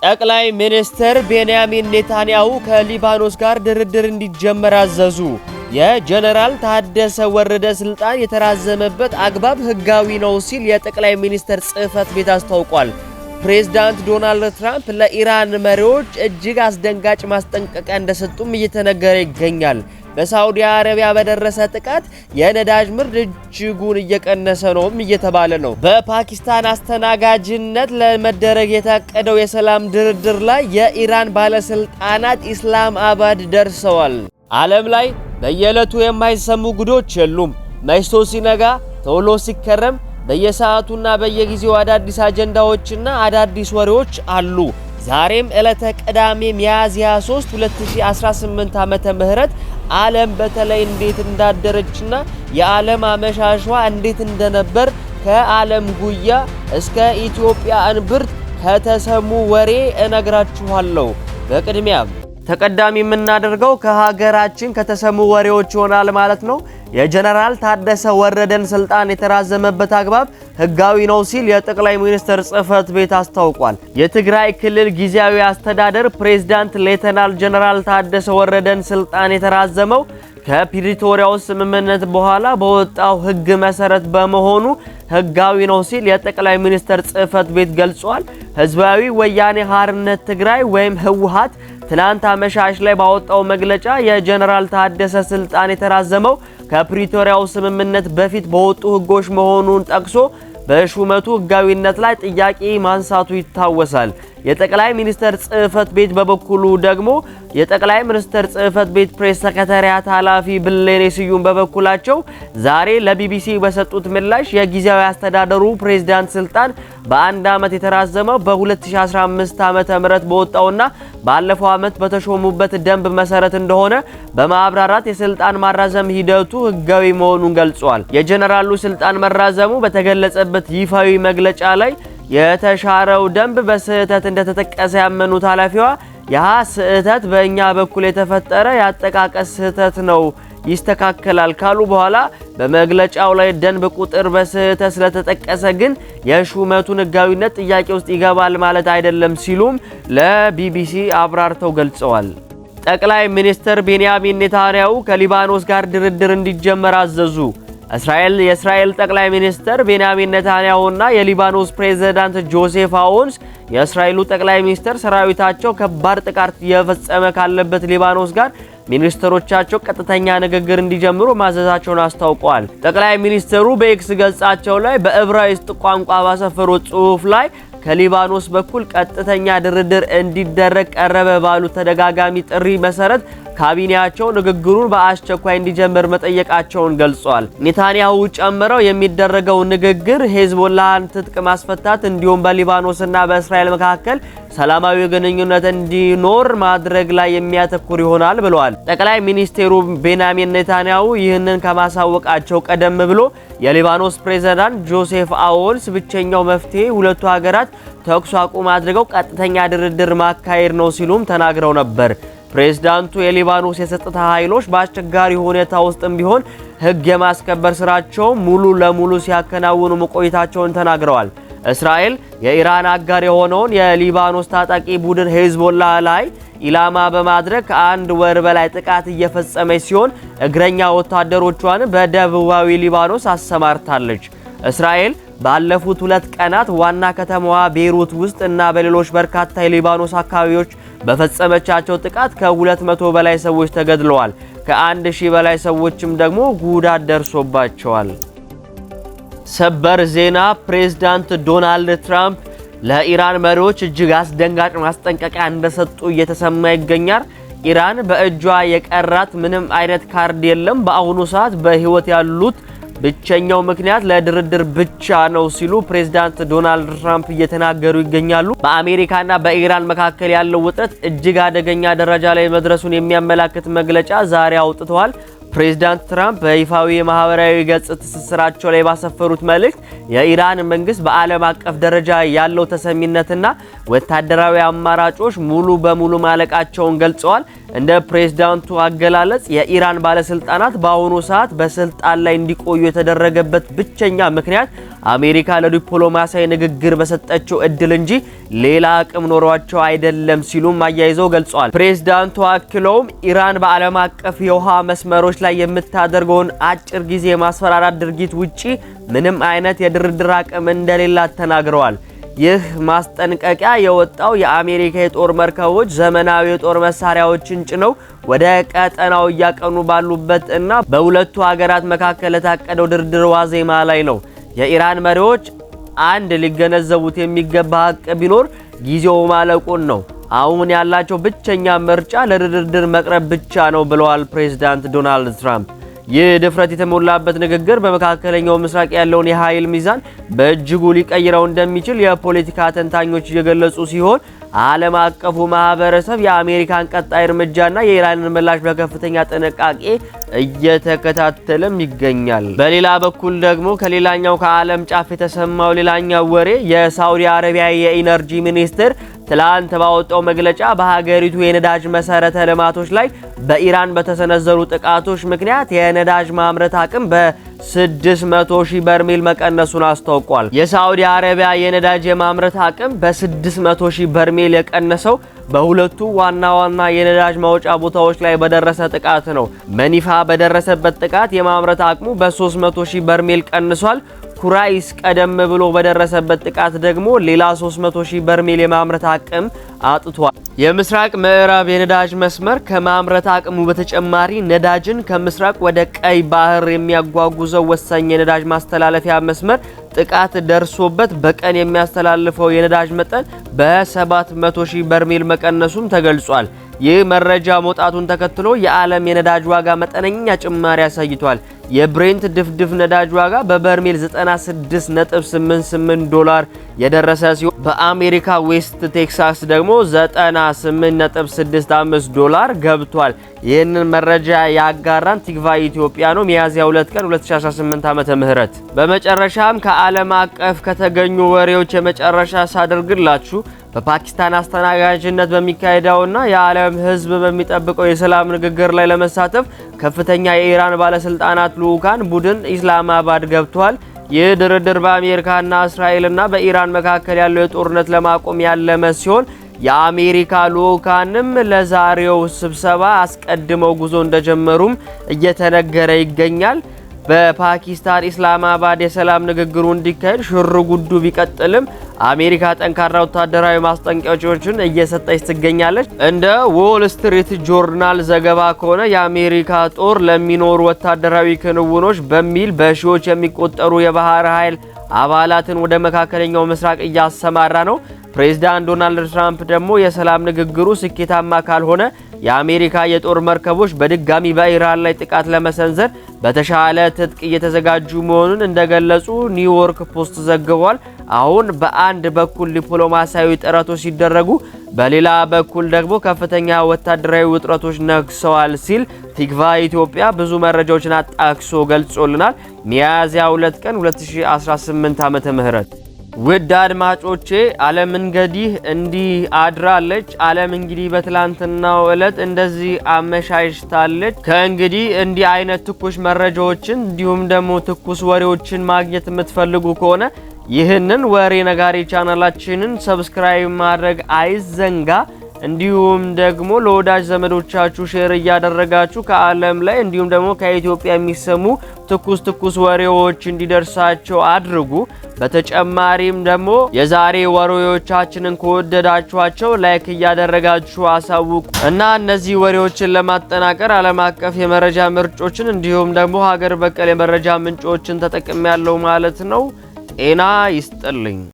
ጠቅላይ ሚኒስትር ቤንያሚን ኔታንያሁ ከሊባኖስ ጋር ድርድር እንዲጀመር አዘዙ። የጀነራል ታደሰ ወረደ ስልጣን የተራዘመበት አግባብ ህጋዊ ነው ሲል የጠቅላይ ሚኒስትር ጽህፈት ቤት አስታውቋል። ፕሬዝዳንት ዶናልድ ትራምፕ ለኢራን መሪዎች እጅግ አስደንጋጭ ማስጠንቀቂያ እንደሰጡም እየተነገረ ይገኛል። በሳዑዲ አረቢያ በደረሰ ጥቃት የነዳጅ ምርት እጅጉን እየቀነሰ ነውም እየተባለ ነው። በፓኪስታን አስተናጋጅነት ለመደረግ የታቀደው የሰላም ድርድር ላይ የኢራን ባለስልጣናት ኢስላም አባድ ደርሰዋል። ዓለም ላይ በየዕለቱ የማይሰሙ ጉዶች የሉም። መሽቶ ሲነጋ ተውሎ ሲከረም በየሰዓቱና በየጊዜው አዳዲስ አጀንዳዎችና አዳዲስ ወሬዎች አሉ። ዛሬም ዕለተ ቅዳሜ ሚያዝያ 3 2018 ዓመተ ምህረት ዓለም በተለይ እንዴት እንዳደረችና የዓለም አመሻሿ እንዴት እንደነበር ከዓለም ጉያ እስከ ኢትዮጵያ እንብርት ከተሰሙ ወሬ እነግራችኋለሁ። በቅድሚያ ተቀዳሚ የምናደርገው ከሀገራችን ከተሰሙ ወሬዎች ይሆናል ማለት ነው። የጀነራል ታደሰ ወረደን ስልጣን የተራዘመበት አግባብ ህጋዊ ነው ሲል የጠቅላይ ሚኒስትር ጽህፈት ቤት አስታውቋል። የትግራይ ክልል ጊዜያዊ አስተዳደር ፕሬዝዳንት ሌተናል ጀነራል ታደሰ ወረደን ስልጣን የተራዘመው ከፕሪቶሪያው ስምምነት በኋላ በወጣው ህግ መሰረት በመሆኑ ህጋዊ ነው ሲል የጠቅላይ ሚኒስትር ጽህፈት ቤት ገልጿል። ህዝባዊ ወያኔ ሓርነት ትግራይ ወይም ህወሓት ትናንት አመሻሽ ላይ ባወጣው መግለጫ የጀነራል ታደሰ ስልጣን የተራዘመው ከፕሪቶሪያው ስምምነት በፊት በወጡ ህጎች መሆኑን ጠቅሶ በሹመቱ ህጋዊነት ላይ ጥያቄ ማንሳቱ ይታወሳል። የጠቅላይ ሚኒስትር ጽህፈት ቤት በበኩሉ ደግሞ የጠቅላይ ሚኒስትር ጽህፈት ቤት ፕሬስ ሰክሬታሪያት ኃላፊ ብሌኔ ስዩም በበኩላቸው ዛሬ ለቢቢሲ በሰጡት ምላሽ የጊዜያዊ አስተዳደሩ ፕሬዝዳንት ስልጣን በአንድ ዓመት የተራዘመው በ2015 ዓመተ ምህረት በወጣውና ባለፈው ዓመት በተሾሙበት ደንብ መሰረት እንደሆነ በማብራራት የስልጣን ማራዘም ሂደቱ ህጋዊ መሆኑን ገልጿል። የጀነራሉ ስልጣን መራዘሙ በተገለጸበት ይፋዊ መግለጫ ላይ የተሻረው ደንብ በስህተት እንደተጠቀሰ ያመኑት ኃላፊዋ ያ ስህተት በእኛ በኩል የተፈጠረ ያጠቃቀስ ስህተት ነው ይስተካከላል ካሉ በኋላ በመግለጫው ላይ ደንብ ቁጥር በስህተት ስለተጠቀሰ ግን የሹመቱን ህጋዊነት ጥያቄ ውስጥ ይገባል ማለት አይደለም ሲሉም ለቢቢሲ አብራርተው ገልጸዋል። ጠቅላይ ሚኒስትር ቤንያሚን ኔታንያሁ ከሊባኖስ ጋር ድርድር እንዲጀመር አዘዙ። የእስራኤል ጠቅላይ ሚኒስትር ቤንያሚን ኔታንያሁና የሊባኖስ ፕሬዝዳንት ጆሴፍ አውንስ የእስራኤሉ ጠቅላይ ሚኒስትር ሰራዊታቸው ከባድ ጥቃት የፈጸመ ካለበት ሊባኖስ ጋር ሚኒስትሮቻቸው ቀጥተኛ ንግግር እንዲጀምሩ ማዘዛቸውን አስታውቀዋል። ጠቅላይ ሚኒስትሩ በኤክስ ገጻቸው ላይ በዕብራይስጥ ቋንቋ ባሰፈሩት ጽሑፍ ላይ ከሊባኖስ በኩል ቀጥተኛ ድርድር እንዲደረግ ቀረበ ባሉት ተደጋጋሚ ጥሪ መሰረት ካቢኔያቸው ንግግሩን በአስቸኳይ እንዲጀምር መጠየቃቸውን ገልጿል። ኔታንያሁ ጨምረው የሚደረገው ንግግር ሄዝቦላህን ትጥቅ ማስፈታት እንዲሁም በሊባኖስና በእስራኤል መካከል ሰላማዊ ግንኙነት እንዲኖር ማድረግ ላይ የሚያተኩር ይሆናል ብለዋል። ጠቅላይ ሚኒስትሩ ቤንያሚን ኔታንያሁ ይህንን ከማሳወቃቸው ቀደም ብሎ የሊባኖስ ፕሬዝዳንት ጆሴፍ አውንስ ብቸኛው መፍትሄ ሁለቱ ሀገራት ተኩስ አቁም አድርገው ቀጥተኛ ድርድር ማካሄድ ነው ሲሉም ተናግረው ነበር። ፕሬዝዳንቱ የሊባኖስ የጸጥታ ኃይሎች በአስቸጋሪ ሁኔታ ውስጥም ቢሆን ህግ የማስከበር ስራቸው ሙሉ ለሙሉ ሲያከናውኑ መቆየታቸውን ተናግረዋል። እስራኤል የኢራን አጋር የሆነውን የሊባኖስ ታጣቂ ቡድን ሄዝቦላ ላይ ኢላማ በማድረግ ከአንድ ወር በላይ ጥቃት እየፈጸመች ሲሆን እግረኛ ወታደሮቿን በደቡባዊ ሊባኖስ አሰማርታለች። እስራኤል ባለፉት 2 ቀናት ዋና ከተማዋ ቤይሩት ውስጥ እና በሌሎች በርካታ የሊባኖስ አካባቢዎች በፈጸመቻቸው ጥቃት ከ200 በላይ ሰዎች ተገድለዋል። ከ1000 በላይ ሰዎችም ደግሞ ጉዳት ደርሶባቸዋል። ሰበር ዜና ፕሬዝዳንት ዶናልድ ትራምፕ ለኢራን መሪዎች እጅግ አስደንጋጭ ማስጠንቀቂያ እንደሰጡ እየተሰማ ይገኛል። ኢራን በእጇ የቀራት ምንም አይነት ካርድ የለም። በአሁኑ ሰዓት በህይወት ያሉት ብቸኛው ምክንያት ለድርድር ብቻ ነው ሲሉ ፕሬዝዳንት ዶናልድ ትራምፕ እየተናገሩ ይገኛሉ። በአሜሪካና በኢራን መካከል ያለው ውጥረት እጅግ አደገኛ ደረጃ ላይ መድረሱን የሚያመላክት መግለጫ ዛሬ አውጥተዋል። ፕሬዝዳንት ትራምፕ በይፋዊ የማህበራዊ ገጽ ትስስራቸው ላይ ባሰፈሩት መልእክት የኢራን መንግስት በዓለም አቀፍ ደረጃ ያለው ተሰሚነትና ወታደራዊ አማራጮች ሙሉ በሙሉ ማለቃቸውን ገልጸዋል። እንደ ፕሬዝዳንቱ አገላለጽ የኢራን ባለስልጣናት በአሁኑ ሰዓት በስልጣን ላይ እንዲቆዩ የተደረገበት ብቸኛ ምክንያት አሜሪካ ለዲፕሎማሲያዊ ንግግር በሰጠችው እድል እንጂ ሌላ አቅም ኖሯቸው አይደለም ሲሉም አያይዘው ገልጸዋል። ፕሬዝዳንቱ አክለውም ኢራን በዓለም አቀፍ የውሃ መስመሮች ላይ የምታደርገውን አጭር ጊዜ የማስፈራራት ድርጊት ውጪ ምንም አይነት የድርድር አቅም እንደሌላት ተናግረዋል። ይህ ማስጠንቀቂያ የወጣው የአሜሪካ የጦር መርከቦች ዘመናዊ የጦር መሳሪያዎችን ጭነው ወደ ቀጠናው እያቀኑ ባሉበት እና በሁለቱ ሀገራት መካከል የታቀደው ድርድር ዋዜማ ላይ ነው። የኢራን መሪዎች አንድ ሊገነዘቡት የሚገባ ሀቅ ቢኖር ጊዜው ማለቁን ነው። አሁን ያላቸው ብቸኛ ምርጫ ለድርድር መቅረብ ብቻ ነው ብለዋል ፕሬዝዳንት ዶናልድ ትራምፕ። ይህ ድፍረት የተሞላበት ንግግር በመካከለኛው ምስራቅ ያለውን የኃይል ሚዛን በእጅጉ ሊቀይረው እንደሚችል የፖለቲካ ተንታኞች እየገለጹ ሲሆን ዓለም አቀፉ ማህበረሰብ የአሜሪካን ቀጣይ እርምጃና የኢራንን ምላሽ በከፍተኛ ጥንቃቄ እየተከታተለም ይገኛል። በሌላ በኩል ደግሞ ከሌላኛው ከዓለም ጫፍ የተሰማው ሌላኛው ወሬ የሳውዲ አረቢያ የኢነርጂ ሚኒስትር ትላንት ባወጣው መግለጫ በሀገሪቱ የነዳጅ መሰረተ ልማቶች ላይ በኢራን በተሰነዘሩ ጥቃቶች ምክንያት የነዳጅ ማምረት አቅም በ600,000 በርሜል መቀነሱን አስታውቋል። የሳውዲ አረቢያ የነዳጅ የማምረት አቅም በ600,000 በርሜል የቀነሰው በሁለቱ ዋና ዋና የነዳጅ ማውጫ ቦታዎች ላይ በደረሰ ጥቃት ነው። መኒፋ በደረሰበት ጥቃት የማምረት አቅሙ በ300,000 በርሜል ቀንሷል። ኩራይስ ቀደም ብሎ በደረሰበት ጥቃት ደግሞ ሌላ 300,000 በርሜል የማምረት አቅም አጥቷል። የምስራቅ ምዕራብ የነዳጅ መስመር ከማምረት አቅሙ በተጨማሪ ነዳጅን ከምስራቅ ወደ ቀይ ባህር የሚያጓጉዘው ወሳኝ የነዳጅ ማስተላለፊያ መስመር ጥቃት ደርሶበት በቀን የሚያስተላልፈው የነዳጅ መጠን በ700,000 በርሜል መቀነሱም ተገልጿል። ይህ መረጃ መውጣቱን ተከትሎ የዓለም የነዳጅ ዋጋ መጠነኛ ጭማሪ አሳይቷል። የብሬንት ድፍድፍ ነዳጅ ዋጋ በበርሜል $96.88 የደረሰ ሲሆን በአሜሪካ ዌስት ቴክሳስ ደግሞ $98.65 ገብቷል። ይህንን መረጃ ያጋራን ቲግቫ ኢትዮጵያ ነው። ሚያዝያ 2 ቀን 2018 ዓመተ ምህረት። በመጨረሻም ከዓለም አቀፍ ከተገኙ ወሬዎች የመጨረሻ ሳደርግላችሁ በፓኪስታን አስተናጋጅነት በሚካሄደውና የዓለም ሕዝብ በሚጠብቀው የሰላም ንግግር ላይ ለመሳተፍ ከፍተኛ የኢራን ባለስልጣናት ልኡካን ቡድን ኢስላማባድ ገብቷል። ይህ ድርድር በአሜሪካና እስራኤልና በኢራን መካከል ያለው የጦርነት ለማቆም ያለመ ሲሆን የአሜሪካ ልኡካንም ለዛሬው ስብሰባ አስቀድመው ጉዞ እንደጀመሩም እየተነገረ ይገኛል። በፓኪስታን ኢስላማባድ የሰላም ንግግሩ እንዲካሄድ ሽር ጉዱ ቢቀጥልም አሜሪካ ጠንካራ ወታደራዊ ማስጠንቀቂያዎችን እየሰጠች ትገኛለች። እንደ ዎል ስትሪት ጆርናል ዘገባ ከሆነ የአሜሪካ ጦር ለሚኖሩ ወታደራዊ ክንውኖች በሚል በሺዎች የሚቆጠሩ የባህር ኃይል አባላትን ወደ መካከለኛው ምስራቅ እያሰማራ ነው። ፕሬዝዳንት ዶናልድ ትራምፕ ደግሞ የሰላም ንግግሩ ስኬታማ ካልሆነ የአሜሪካ የጦር መርከቦች በድጋሚ በኢራን ላይ ጥቃት ለመሰንዘር በተሻለ ትጥቅ እየተዘጋጁ መሆኑን እንደገለጹ ኒውዮርክ ፖስት ዘግቧል። አሁን በአንድ በኩል ዲፕሎማሲያዊ ጥረቶች ሲደረጉ፣ በሌላ በኩል ደግሞ ከፍተኛ ወታደራዊ ውጥረቶች ነግሰዋል ሲል ቲግቫ ኢትዮጵያ ብዙ መረጃዎችን አጣክሶ ገልጾልናል። ሚያዝያ 2 ቀን 2018 ዓመተ ምህረት። ውድ አድማጮቼ ዓለም እንግዲህ እንዲህ አድራለች። ዓለም እንግዲህ በትላንትናው ዕለት እንደዚህ አመሻሽታለች። ከእንግዲህ እንዲህ አይነት ትኩስ መረጃዎችን እንዲሁም ደግሞ ትኩስ ወሬዎችን ማግኘት የምትፈልጉ ከሆነ ይህንን ወሬ ነጋሪ ቻናላችንን ሰብስክራይብ ማድረግ አይዘንጋ። እንዲሁም ደግሞ ለወዳጅ ዘመዶቻችሁ ሼር እያደረጋችሁ ከዓለም ላይ እንዲሁም ደግሞ ከኢትዮጵያ የሚሰሙ ትኩስ ወሬዎች እንዲደርሳቸው አድርጉ። በተጨማሪም ደግሞ የዛሬ ወሬዎቻችንን ከወደዳችኋቸው ላይክ እያደረጋችሁ አሳውቁ እና እነዚህ ወሬዎችን ለማጠናቀር ዓለም አቀፍ የመረጃ ምንጮችን እንዲሁም ደግሞ ሀገር በቀል የመረጃ ምንጮችን ተጠቅሜያለሁ ማለት ነው። ጤና ይስጥልኝ።